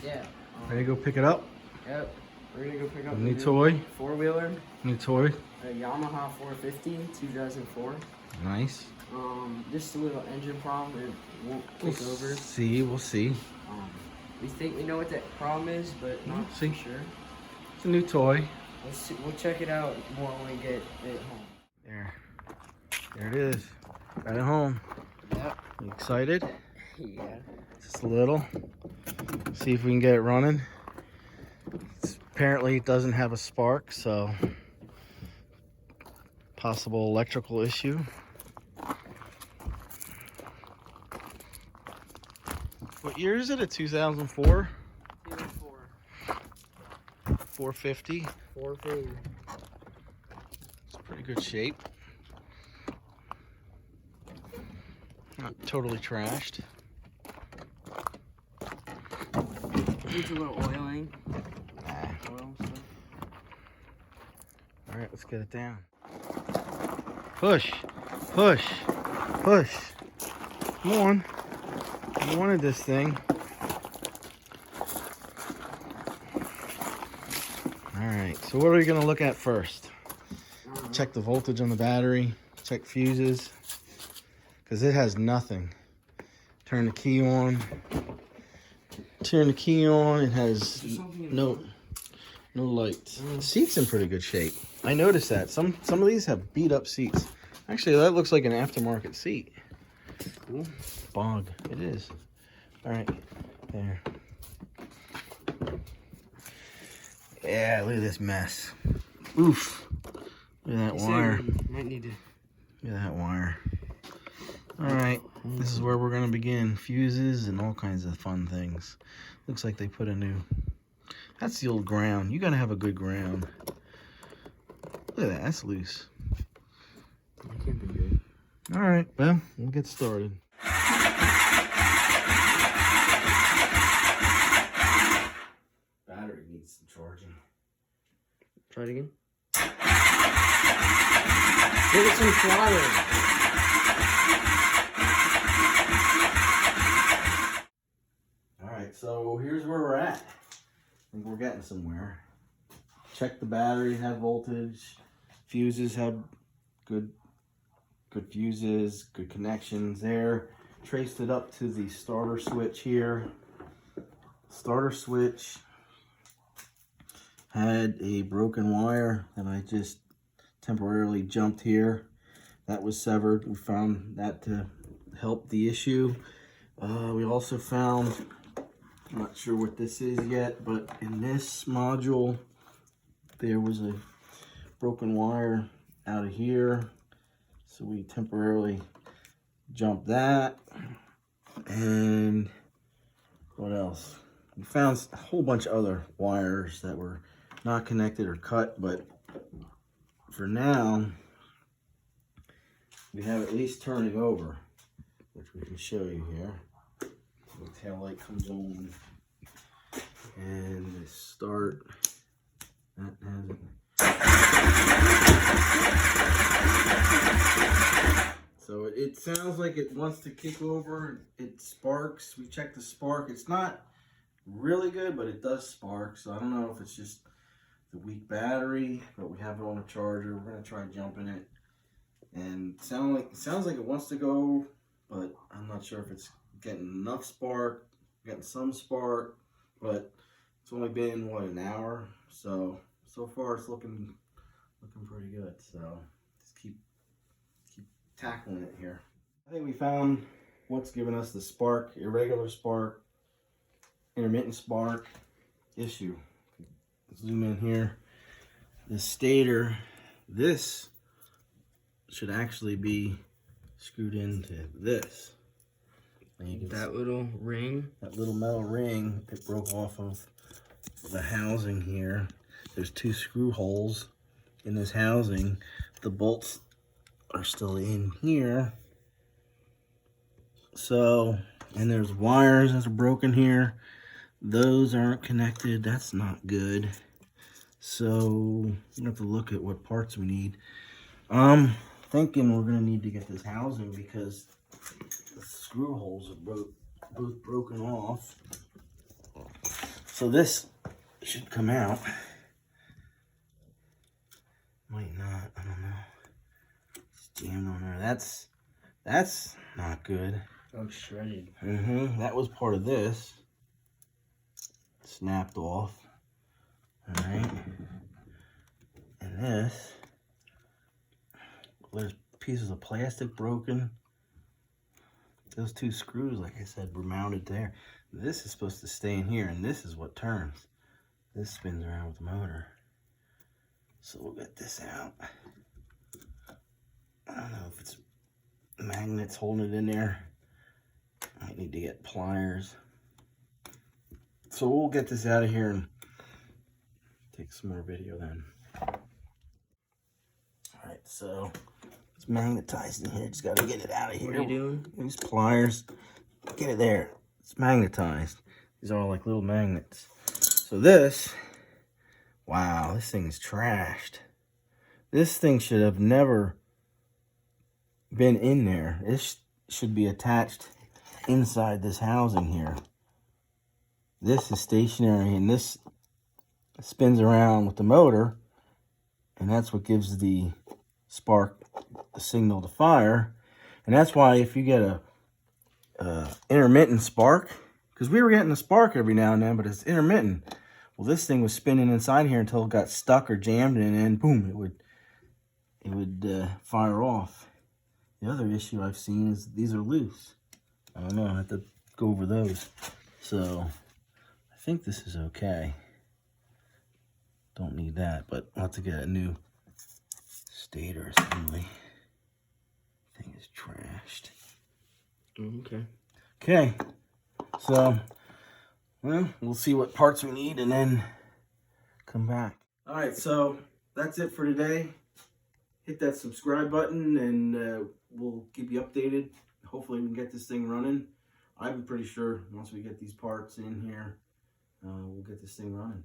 Yeah. Ready to go pick it up? Yep. We're gonna go pick up New toy. Four-wheeler. New toy. A Yamaha 450, 2004. Nice. Just a little engine problem. It won't kick over. We'll see. We think we know what that problem is, but not for sure. It's a new toy. We'll check it out more when we get it home. There it is. Got it home. Yep. You excited? Yeah. Just a little. See if we can get it running. Apparently it doesn't have a spark, so possible electrical issue. What year is it? A 2004? 2004. 450. 450. It's pretty good shape. Not totally trashed. Needs a little oiling. Oil stuff. All right, let's get it down. Push, push, push. Come on. You wanted this thing. All right, so what are we gonna look at first? Check the voltage on the battery, check fuses, because it has nothing. Turn the key on. Turn the key on, it has no lights. The seat's in pretty good shape. I noticed that. Some of these have beat up seats. Actually, that looks like an aftermarket seat. Cool. Bog. It is. All right. There. Yeah, look at this mess. Oof. Look at that wire. Might need to. Look at that wire. All right. This is where we're going to begin. Fuses and all kinds of fun things. Looks like they put a new... That's the old ground. You got to have a good ground. Look at that. That's loose. That can't be good. All right. Well, we'll get started. Battery needs some charging. Try it again. Give it some throttle. So here's where we're at. I think we're getting somewhere. Check the battery, had voltage. Fuses had good fuses, good connections there. Traced it up to the starter switch here. Starter switch had a broken wire that I just temporarily jumped here. That was severed. We found that to help the issue. We also found, I'm not sure what this is yet, but in this module, there was a broken wire out of here. So we temporarily jumped that. And what else? We found a whole bunch of other wires that were not connected or cut, but for now, we have at least turning over, which we can show you here. The tail light comes on and the start, that has it. So it sounds like it wants to kick over. It sparks. We checked the spark. It's not really good, but it does spark. So I don't know if it's just the weak battery, but we have it on a charger. We're gonna try jumping it, and it sounds like it wants to go, but I'm not sure if it's getting enough spark. Getting some spark, but it's only been what, an hour. So far it's looking pretty good. So just keep tackling it here. I think we found what's giving us the spark, irregular spark, intermittent spark issue. Zoom in here. The stator, this should actually be screwed into this. And you can that little ring. That little metal ring, it broke off of the housing here. There's two screw holes in this housing. The bolts are still in here. So, and there's wires that are broken here. Those aren't connected. That's not good. So, we have to look at what parts we need. I'm thinking we're gonna need to get this housing because the screw holes are both broken off. So this should come out. Might not, I don't know. It's jammed on there. That's not good. Oh, shredded. That was part of this. Snapped off. Alright. And this, there's pieces of plastic broken. Those two screws, like I said, were mounted there. This is supposed to stay in here, and this is what turns. This spins around with the motor. So we'll get this out. I don't know if it's magnets holding it in there. I need to get pliers. So we'll get this out of here and take some more video then. Alright, so it's magnetized in here. Just gotta get it out of here. What are you doing? Use pliers. Get it there. It's magnetized. These are all like little magnets. So this, wow, this thing is trashed. This thing should have never been in there. This should be attached inside this housing here. This is stationary, and this spins around with the motor, and that's what gives the spark the signal to fire. And that's why if you get a intermittent spark, because we were getting a spark every now and then, but it's intermittent. Well, this thing was spinning inside here until it got stuck or jammed, and then boom, it would fire off. The other issue I've seen is these are loose. I don't know, I have to go over those. So I think this is okay. Don't need that, but I'll have to get a new stator assembly. Thing is trashed. Okay. Okay, so well, we'll see what parts we need and then come back. All right, so that's it for today. Hit that subscribe button and we'll keep you updated. Hopefully we can get this thing running. I'm pretty sure once we get these parts in here, we'll get this thing running.